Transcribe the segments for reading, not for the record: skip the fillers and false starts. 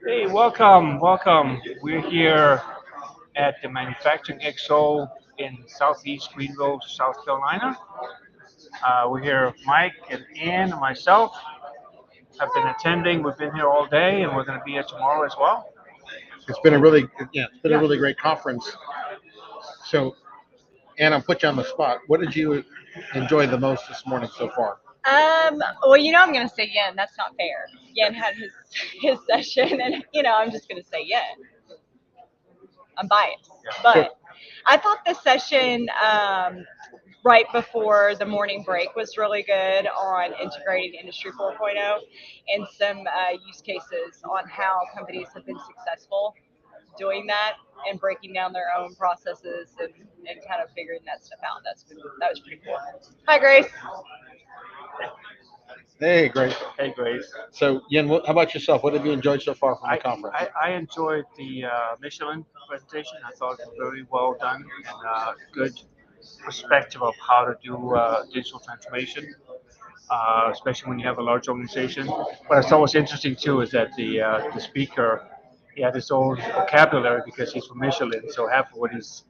Hey, welcome. We're here at the Manufacturing X.0 in Southeast Greenville, South Carolina. We're here, Mike and Ann and myself have been attending. We've been here all day, and we're going to be here tomorrow as well. It's been a really it's been a Yeah. really great conference. So, Anna, I'll put you on the spot. What did you enjoy the most this morning so far? Well, I'm gonna say Yen. That's not fair. Yen had his his session, and I'm just gonna say Yen. I'm biased, So, but I thought the session right before the morning break was really good on integrating Industry 4.0 and some use cases on how companies have been successful doing that and breaking down their own processes and kind of figuring that stuff out. That was pretty cool. Hi, Grace. hey, great. Hey, Grace. So, Yen, how about yourself? What have you enjoyed so far from the I, conference? I enjoyed the Michelin presentation. I thought it was very well done and good perspective of how to do digital transformation, especially when you have a large organization. What I thought was interesting too is that the speaker he had his own vocabulary because he's from Michelin, so half of what he's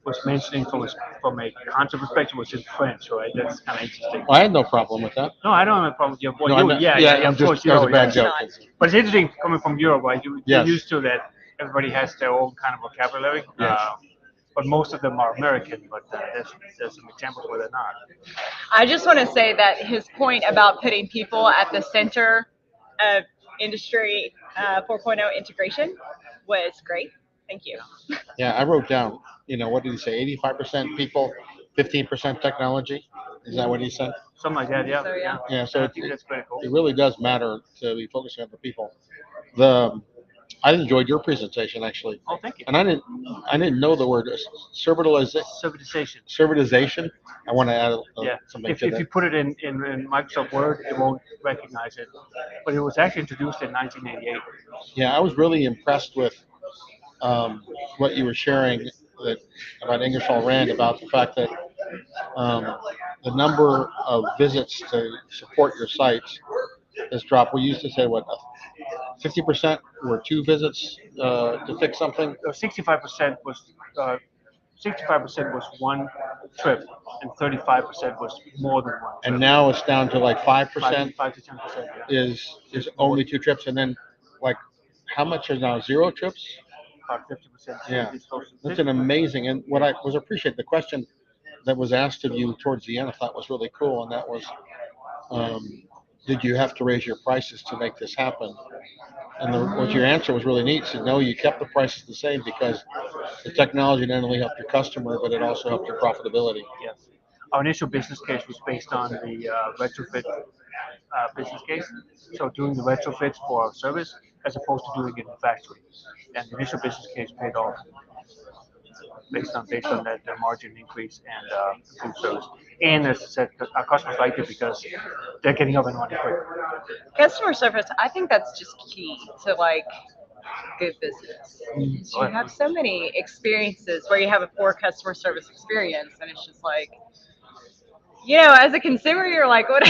was mentioning from a content perspective was in French, right? That's kind of interesting. Well, I had no problem with that. No, I don't have a problem with your boy. No, I'm You, not. yeah, I'm of course, just that was a bad Of yeah. joke. course But it's interesting coming from Europe, right? You're Yes, used to that. Everybody has their own kind of vocabulary. yes. But most of them are American. But there's some examples where they're not. I just want to say that his point about putting people at the center of industry 4.0 integration was great. Thank you. Yeah, I wrote down. What did he say? 85% people, 15% technology. Is that what he said? Something like that. Yeah, So yeah. yeah. Yeah. And So I think that's pretty cool. it really does matter to be focusing on the people. The I enjoyed your presentation actually, Oh, thank you. and I didn't know the word Servitization. servitization. I want to add Yeah. something to If that. you put it in Microsoft Word, it won't recognize it. But it was actually introduced in 1988. Yeah, I was really impressed with what you were sharing that, about Ingersoll Rand about the fact that um, the number of visits to support your sites has dropped. We used to say what 50% were two visits to fix something, 65% was uh, 65% was one trip, and 35% was more than one and trip. now it's down to like five Five, percent 5 to 10%. Yeah, is only two trips, and then like how much is now zero trips? about 50%. Yeah, It's close to that's 50. an amazing. And what I was appreciate the question that was asked of you towards the end, I thought was really cool, and that was, um, did you have to raise your prices to make this happen? And what your answer was really neat. You said, no, you kept the prices the same because the technology not only helped your customer, but it also helped your profitability. Yes. Our initial business case was based on the retrofit business case. So doing the retrofits for our service as opposed to doing it in the factory. And the initial business case paid off based on that the margin increase and improved service. And as I said, our customers like it because they're getting up and running quick. Customer service, I think that's just key to like good business. Is you But have so many experiences where you have a poor customer service experience, and it's just like, as a consumer, you're like, what,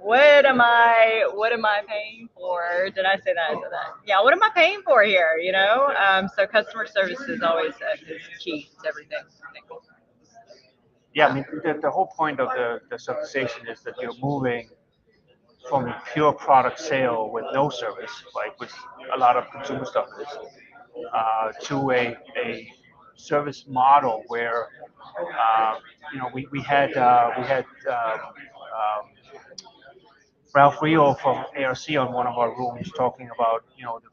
what am I paying for? Did I say that? I said that. Yeah, what am I paying for here? So customer service is always is key to everything. I think. yeah, I mean, the whole point of the subsidization is that you're moving from a pure product sale with no service, like which a lot of consumer stuff is, to a service model where we had Ralph Rio from ARC on one of our rooms talking about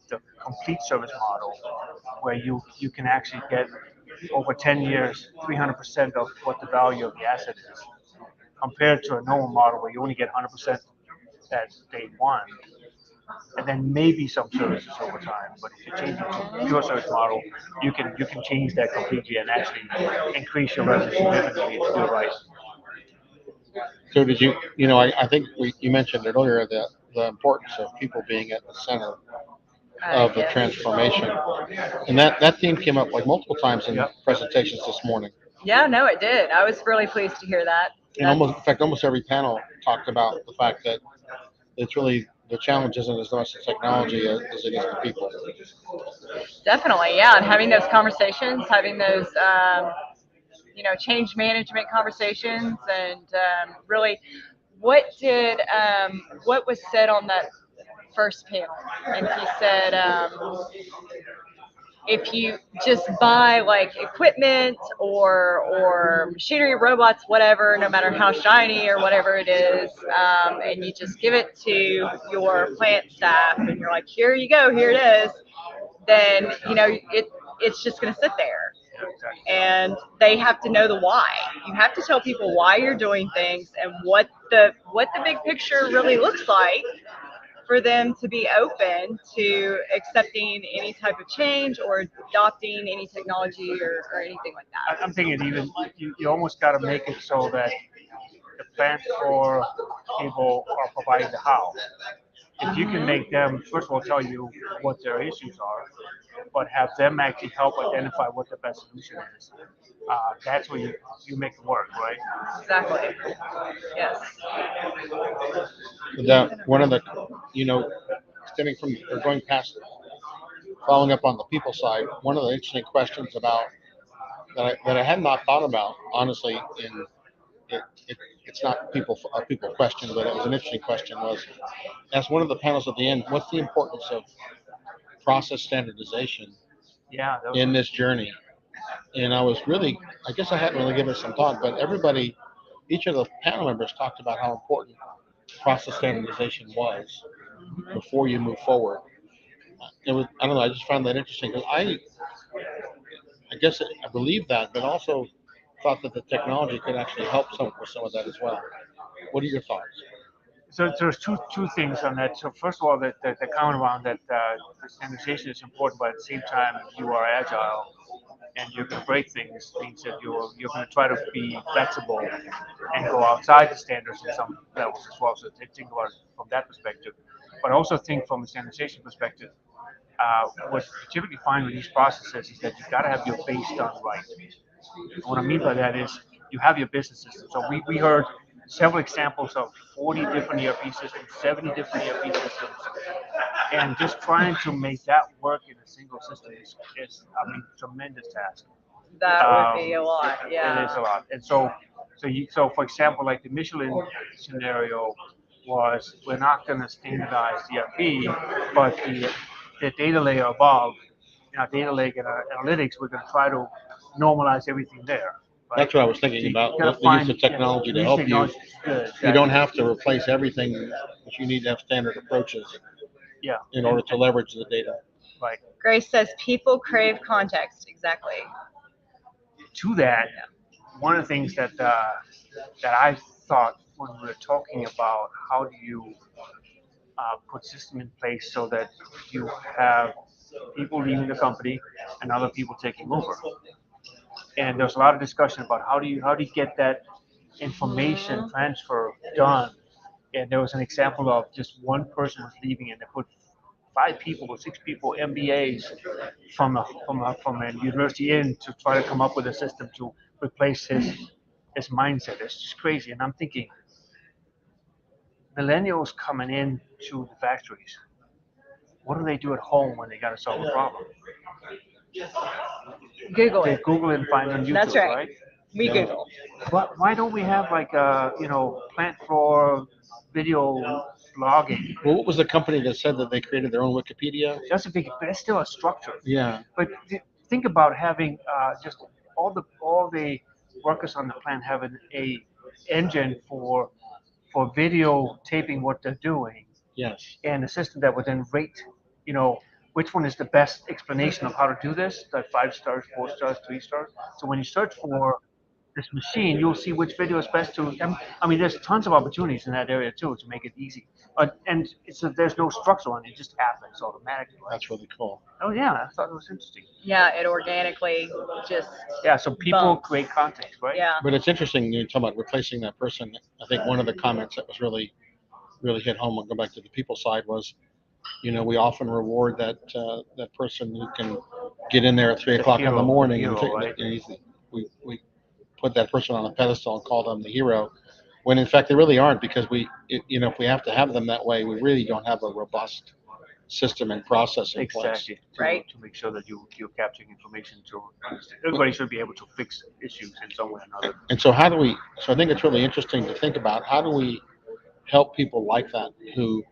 the complete service model where you can actually get over 10 years 300% of what the value of the asset is compared to a normal model where you only get 100% at day one and then maybe some services over time. But if you change it to a pure service model, you can change that completely and actually increase your revenue significantly if you do it right. So did you, I think you mentioned it earlier that the importance of people being at the center of the Yes. transformation, and that theme came up like multiple times in Yep. presentations this morning. Yeah, no, it did. I was really pleased to hear that. And That's in fact, almost every panel talked about the fact that it's really the challenge isn't as much the technology as it is the people. Definitely, yeah. And having those conversations, having those, change management conversations, and really, what was said on that first panel? And he said, if you just buy like equipment or machinery, robots, whatever, no matter how shiny or whatever it is, and you just give it to your plant staff, and you're like, here you go, here it is, then it's just going to sit there. And they have to know the why. You have to tell people why you're doing things and what the big picture really looks like, for them to be open to accepting any type of change or adopting any technology or anything like that. I'm thinking even you almost got to make it so that the plant floor people are providing the how. If you can make them, first of all, tell you what their issues are, but have them actually help identify what the best solution is, that's where you make it work, right? Exactly. Yes. That one of the, stemming from or going past, following up on the people side, one of the interesting questions about that I had not thought about honestly. It's not a people question, but it was an interesting question. Was asked one of the panels at the end, what's the importance of process standardization Yeah. in this journey? And I guess I hadn't really given it some thought, but each of the panel members talked about how important process standardization was before you move forward. I don't know, I just found that interesting because I guess I believe that, but also thought that the technology could actually help with some of that as well. What are your thoughts? So there's two things on that. So first of all, the comment around that the standardization is important, but at the same time, you are agile and you can break things, means that you're going to try to be flexible and go outside the standards in some levels as well. So think about it from that perspective, but also think from a standardization perspective. What you typically find with these processes is that you've got to have your base done right. And what I mean by that is you have your business system. So we heard several examples of 40 different ERP systems, 70 different ERP systems, and just trying to make that work in a single system is tremendous task. That would be a lot. Yeah. It is a lot. And so for example, like the Michelin scenario was, we're not going to standardize the ERP, but the data layer above, in our data lake and our analytics, we're going to try to normalize everything there. Right? That's what I was thinking about. The use of technology to help you. You don't have to replace everything, but you need to have standard approaches. Yeah. In order to leverage the data. Right. Grace says people crave context. Exactly. To that, one of the things that I thought when we were talking about how do you put system in place so that you have people leaving the company and other people taking over. And there's a lot of discussion about how do you get that information transfer done. And there was an example of just one person was leaving, and they put 5 people or 6 people, MBAs from a university in to try to come up with a system to replace his mindset. It's just crazy. And I'm thinking, millennials coming in to the factories, what do they do at home when they got to solve a problem? Google They it. Google it and find on YouTube, That's right. right? We Google. But why don't we have like plant floor video blogging? Well, what was the company that said that they created their own Wikipedia? That's a big, but that's still a structure. Yeah. But think about having just all the workers on the plant having a engine for video taping what they're doing. Yes. And a system that would then rate, which one is the best explanation of how to do this, like 5 stars, 4 stars, 3 stars. So when you search for this machine, you'll see which video is best to. There's tons of opportunities in that area too to make it easy. And there's no structure on it; it just happens automatically. Right? That's really cool. Oh yeah, I thought it was interesting. Yeah, it organically just. Yeah, so people create context, right? Yeah. But it's interesting you talk about replacing that person. I think one of the comments that was really hit home, and go back to the people side, was, we often reward that person who can get in there at 3 o'clock in the morning, and we put that person on a pedestal and call them the hero. when in fact they really aren't, because if we have to have them that way, we really don't have a robust system and process in place. Exactly. Right. To make sure that you're capturing information to understand. Everybody should be able to fix issues in some way or another. And so so I think it's really interesting to think about, how do we help people like that who,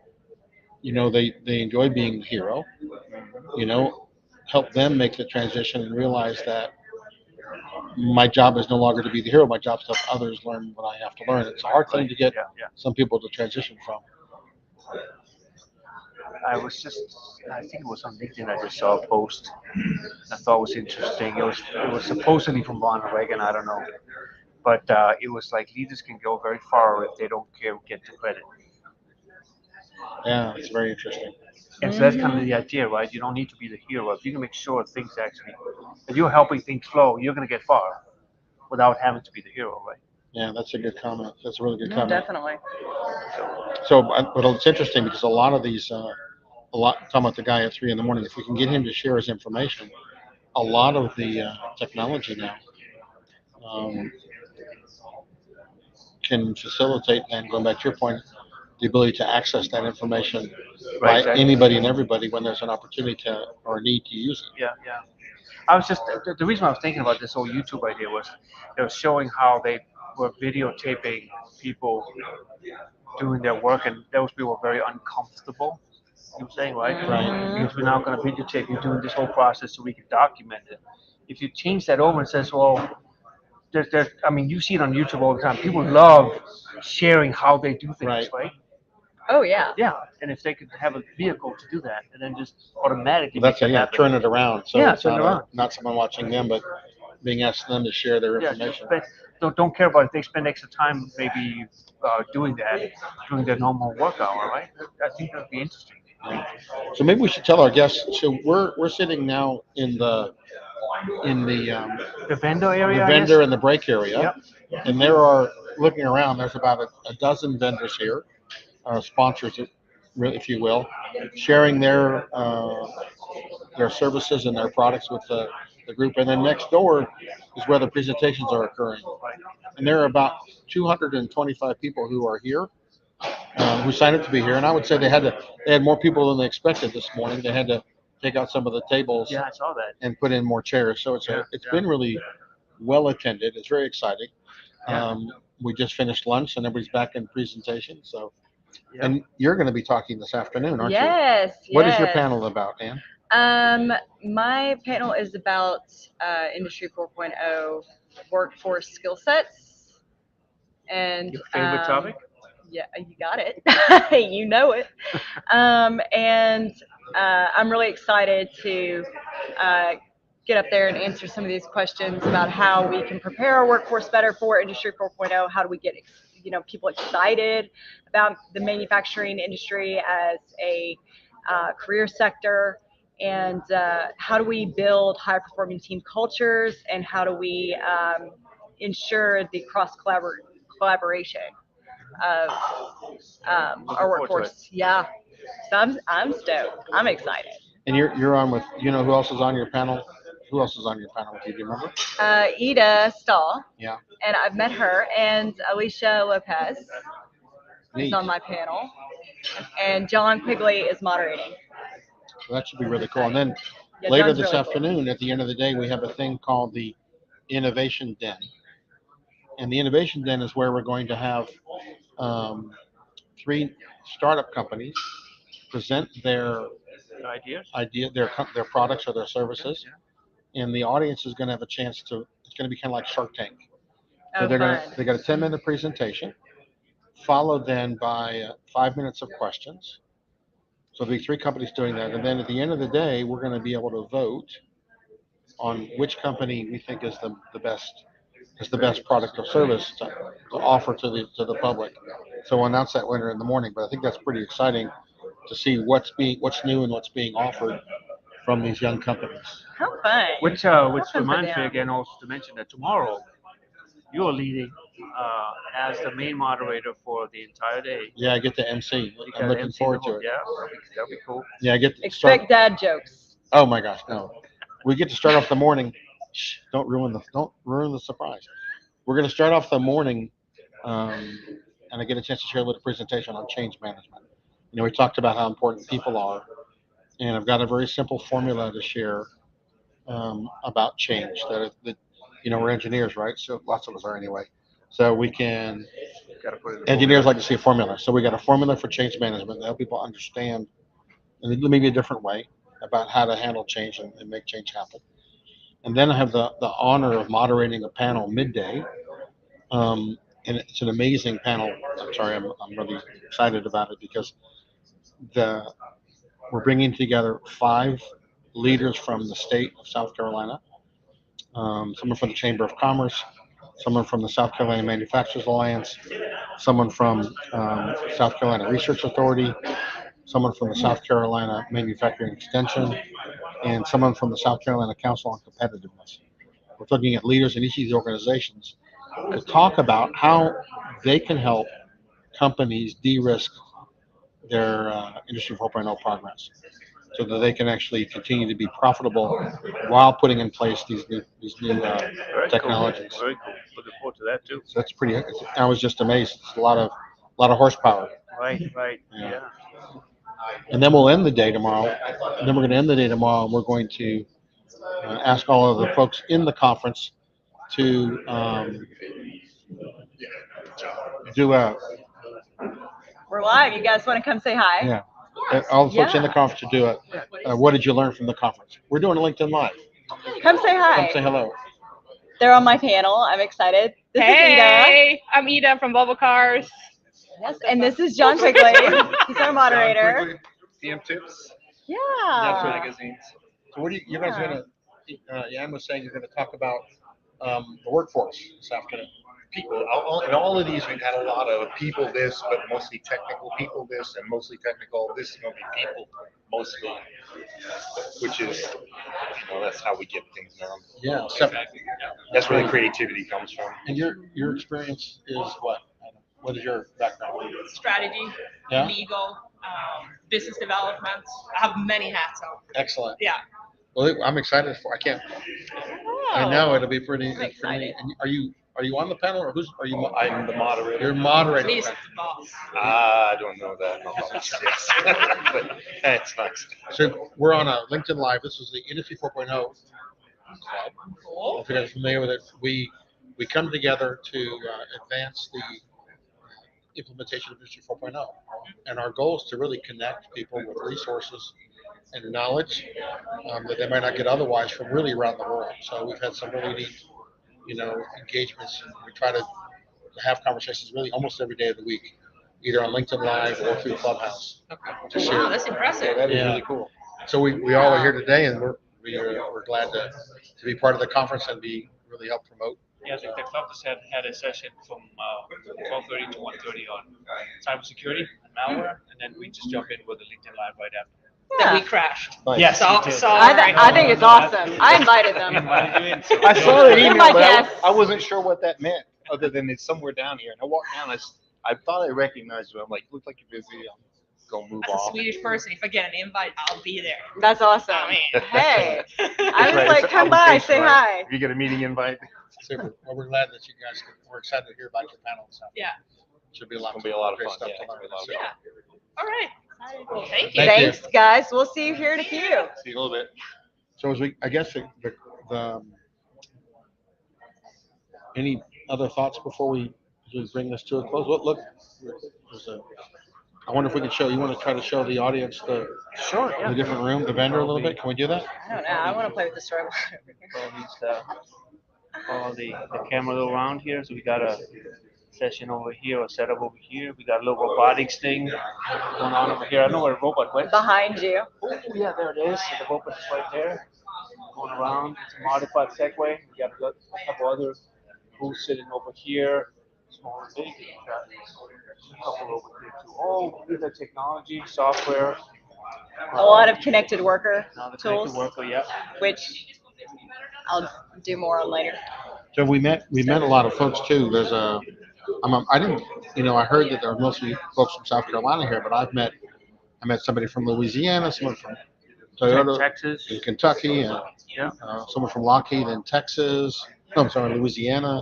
they enjoy being the hero, help them make the transition and realize that my job is no longer to be the hero. My job is to help others learn what I have to learn. It's a hard thing to get Yeah, yeah. some people to transition from. I think it was on LinkedIn. I just saw a post I thought was interesting. It was supposedly from Ronald Reagan. I don't know, but it was like leaders can go very far if they don't care who gets the credit. Yeah, it's very interesting. And so that's kind of the idea, right? You don't need to be the hero. If you can make sure things actually, if you're helping things flow, you're going to get far without having to be the hero, right? Yeah, that's a good comment. That's a really good No, comment. definitely. So, but it's interesting because a lot of these, talking about the guy at 3 a.m, if we can get him to share his information, a lot of the technology now can facilitate, and going back to your point, the ability to access that information Right, by exactly. anybody and everybody when there's an opportunity to or a need to use it. Yeah, yeah. I was just the reason I was thinking about this whole YouTube idea was they were showing how they were videotaping people doing their work, and those people were very uncomfortable. You were saying, right? Right. Because we're now going to videotape you doing this whole process so we can document it. If you change that over and says, well, I mean, you see it on YouTube all the time. People love sharing how they do things, Right. right? Oh yeah. Yeah, and if they could have a vehicle to do that, and then just automatically Well, that's make it. that Yeah, happen. turn it around. So Yeah, it's turn it around. not someone watching them, but being asked them to share their Yeah, information. but don't care about if they spend extra time maybe doing that during their normal work hour, right? I think that'd be interesting. Yeah. So maybe we should tell our guests. So we're sitting now in the The vendor area, I vendor guess? and the break area, Yep. and there are, looking around, there's about a dozen vendors here, sponsors, if you will, sharing their services and their products with the group. And then next door is where the presentations are occurring. And there are about 225 people who are here, who signed up to be here. And I would say they had more people than they expected this morning. They had to take out some of the tables Yeah, I saw that. and put in more chairs. So it's been really well attended. It's very exciting. Yeah. We just finished lunch and everybody's back in presentation. So, Yeah. and you're going to be talking this afternoon, aren't you? Yes. What is your yes. panel about, Ann? My panel is about Industry 4.0 workforce skill sets. And Your favorite topic? Yeah, you got it. You know it. And I'm really excited to get up there and answer some of these questions about how we can prepare our workforce better for Industry 4.0. How do we get people excited about the manufacturing industry as a career sector? And how do we build high-performing team cultures? And how do we ensure the collaboration of our workforce? Yeah, so I'm stoked. I'm excited. And you're on with, who else is on your panel? Who else is on your panel with you? Do you remember? Ida Stahl. Yeah. And I've met her, and Alicia Lopez Neat. is on my panel, and John Quigley is moderating. So that should be really cool. And then Yeah, later John's this really afternoon, at the end of the day, we have a thing called the Innovation Den. And the Innovation Den is where we're going to have 3 startup companies present their their products or their services, and the audience is going to have a chance to. It's going to be kind of like Shark Tank. So they got a 10-minute presentation, followed then by 5 minutes of questions. So there'll be 3 companies doing that, and then at the end of the day, we're going to be able to vote on which company we think is the best product or service to offer to the public. So we'll announce that winner in the morning. But I think that's pretty exciting to see what's new and what's being offered from these young companies. How fun! Which reminds me again also to mention that tomorrow you're leading as the main moderator for the entire day. Yeah, I get to MC. I'm looking forward to it. Yeah, that'll be cool. Yeah, I get to expect dad jokes. Oh my gosh, no! We get to start off the morning. Shh, don't ruin the surprise. We're going to start off the morning and I get a chance to share a little presentation on change management. We talked about how important people are, and I've got a very simple formula to share about change. That we're engineers, right? So lots of us are anyway. So we can. Engineers like to see a formula. So we got a formula for change management to help people understand, and maybe a different way about how to handle change and make change happen. And then I have the honor of moderating a panel midday. And it's an amazing panel. I'm sorry, I'm really excited about it because we're bringing together 5 leaders from the state of South Carolina, someone from the Chamber of Commerce, someone from the South Carolina Manufacturers Alliance, someone from South Carolina Research Authority, someone from the South Carolina Manufacturing Extension, and someone from the South Carolina Council on Competitiveness. We're looking at leaders in each of these organizations to talk about how they can help companies de-risk their Industry 4.0 progress so that they can actually continue to be profitable while putting in place these new technologies. Cool. Very cool. Looking forward to that too. So that's pretty. I was just amazed. It's a lot of horsepower. Right. Yeah. And then we'll end the day tomorrow. And then we're going to end the day tomorrow, and we're going to ask all of the folks in the conference to do a. We're live. You guys want to come say hi? Yeah. All the folks in the conference to do it. What did you learn from the conference? We're doing a LinkedIn Live. Come say hi. Come say hello. They're on my panel. I'm excited. This is Hey, I'm Ida from Bubble Cars. Ida. Yes, and this is Jan Pingel. He's our moderator. DM tips. Yeah. Magazines. So what are you guys going to? Jan was saying you're going to talk about the workforce this afternoon. People. In all of these, we've had a lot of people this, but mostly technical people this, and mostly technical this, is going to be people mostly, which is, that's how we get things done. Yeah. That's where the creativity comes from. And your experience is what? What is your background? Strategy, Yeah? legal, business development. I have many hats on. Excellent. Yeah. Well, I'm excited for. I can't. I know it'll be pretty. Excited. And are you on the panel, or are you? I'm the moderator. You're moderating. He's the boss. I don't know that. But it's nice. So we're on a LinkedIn Live. This is the Industry 4.0 Club. Cool. If you guys are familiar with it, we come together to advance the implementation of Industry 4.0, and our goal is to really connect people with resources and knowledge that they might not get otherwise from really around the world. So we've had some really neat, engagements. We try to have conversations really almost every day of the week, either on LinkedIn Live or through Clubhouse. Okay. Wow, that's impressive. That is really cool. So we all are here today, and we're glad to be part of the conference and be really help promote. Yeah, the Club Founders had a session from 12:30 to 1:30 on cybersecurity and malware, and then we just jump in with the LinkedIn Live right after. That we crashed. Yes, So, you did. I think it's awesome. I invited them. I saw that You're email, my but guest. I wasn't sure what that meant, other than it's somewhere down here. And I walked down, I thought I recognized you. I'm like, look like you're busy. I'm going to move as a off. Swedish person, if I get an invite, I'll be there. That's awesome. I mean, Hey, I was Right, like, it's come by, obligation, say right? hi. If you get a meeting invite, Super. Well, we're glad that you guys. We're excited to hear about your panel. So yeah. should be a lot. It's gonna be a lot of great fun, stuff yeah, to learn. it's gonna be a lot of Yeah. All right. Well, thank you. Thank you. Thanks, guys. We'll see you here in a few. see you in a little bit. So as we, I guess the any other thoughts before we bring this to a close? Look, I wonder if we can show. You want to try to show the audience the different room, the vendor a little bit? Can we do that? I don't know. I want to play with the storyboard over here. All the cameras around here. So we got a session over here, a setup over here. We got a little robotics thing going on over here. I don't know where the robot went. Behind you. Oh yeah, there it is. So the robot is right there, going around. It's a modified Segway. We got a couple other booths sitting over here. Small and big. We got a couple over here too. Oh, these are technology, software. A lot of connected worker Now the tools, connected worker, yeah. which I'll do more on later. So we met a lot of folks too. There's I didn't, I heard that there are mostly folks from South Carolina here, but I met somebody from Louisiana, someone from Toyota Texas. in Kentucky, and Yeah. someone from Lockheed in Texas. No, I'm sorry, Louisiana.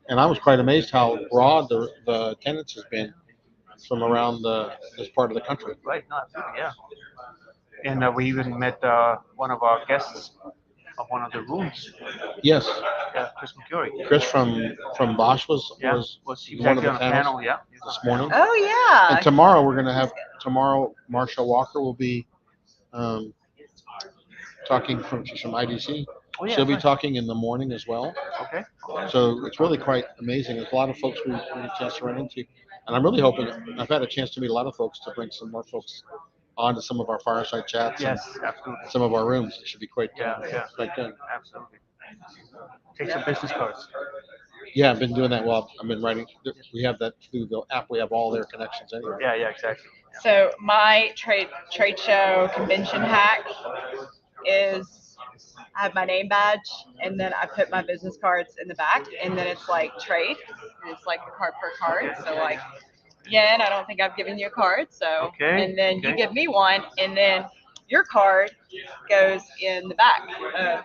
and I was quite amazed how broad the attendance has been from around this part of the country. Right. No, absolutely. Yeah. And we even met one of our guests of one of the rooms. Yes, Yeah, Chris McCurry. Chris from Bosch was Yeah, was he was one of actually the on a panels panel. Yeah, he was this on a panel. morning. Oh yeah. And tomorrow we're going to have Marsha Walker will be um, talking she's from IDC. Oh yeah. She'll be Nice. talking in the morning as well. Okay. Okay. So it's really quite amazing. There's a lot of folks we get a chance to run into, and I'm really hoping I've had a chance to meet a lot of folks to bring some more folks onto some of our fireside chats Yes, absolutely. and some of our rooms. It should be quite Yeah, yeah. quite good. Absolutely. Take some business cards. Yeah, I've been doing that. Well, I've been writing. We have that through the app. We have all their connections anyway. Yeah, yeah, exactly. Yeah. So my trade show convention hack is I have my name badge and then I put my business cards in the back and then it's like trade. And it's like a card per card. So like, Yen, I don't think I've given you a card. So Okay, and then you okay. give me one and then your card goes in the back of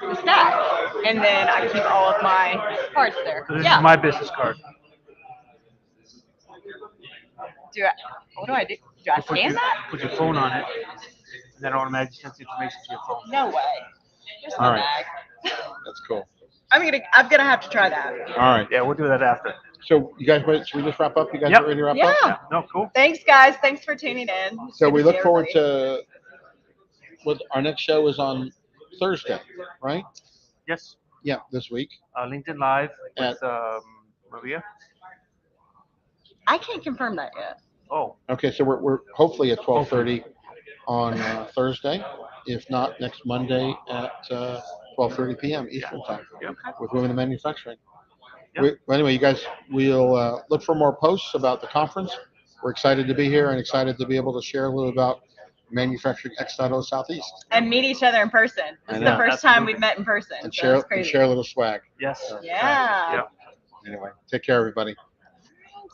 the stack. And then I keep all of my cards there. So this Yeah. is my business card. What do I do? Do I scan that? Put your phone on it, and then automatically sends information to your phone. No way. Here's All my right. bag. That's cool. I'm gonna have to try that. All right. Yeah, we'll do that after. So you guys ready? Should we just wrap up? You guys Yep. ready to wrap Yeah. up? No, cool. Thanks, guys. Thanks for tuning in. It's So good we to look see forward everybody. to what our next show is on Thursday, right? Yes. Yeah, this week. LinkedIn Live with Maria. I can't confirm that yet. Oh, Okay, so we're hopefully at 12:30 on Thursday, if not next Monday at 12:30 p.m. Eastern Time yep. with Women in Manufacturing. Yep. Well, anyway, you guys, we'll look for more posts about the conference. We're excited to be here and excited to be able to share a little about Manufacturing X.0 Southeast And meet each other in person. This I is know. the first time Absolutely. we've met in person. and So share it's crazy. a little swag. Yes. Yeah. Yep. Anyway, take care, everybody.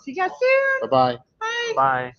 See you guys soon. Bye-bye. Bye. Bye.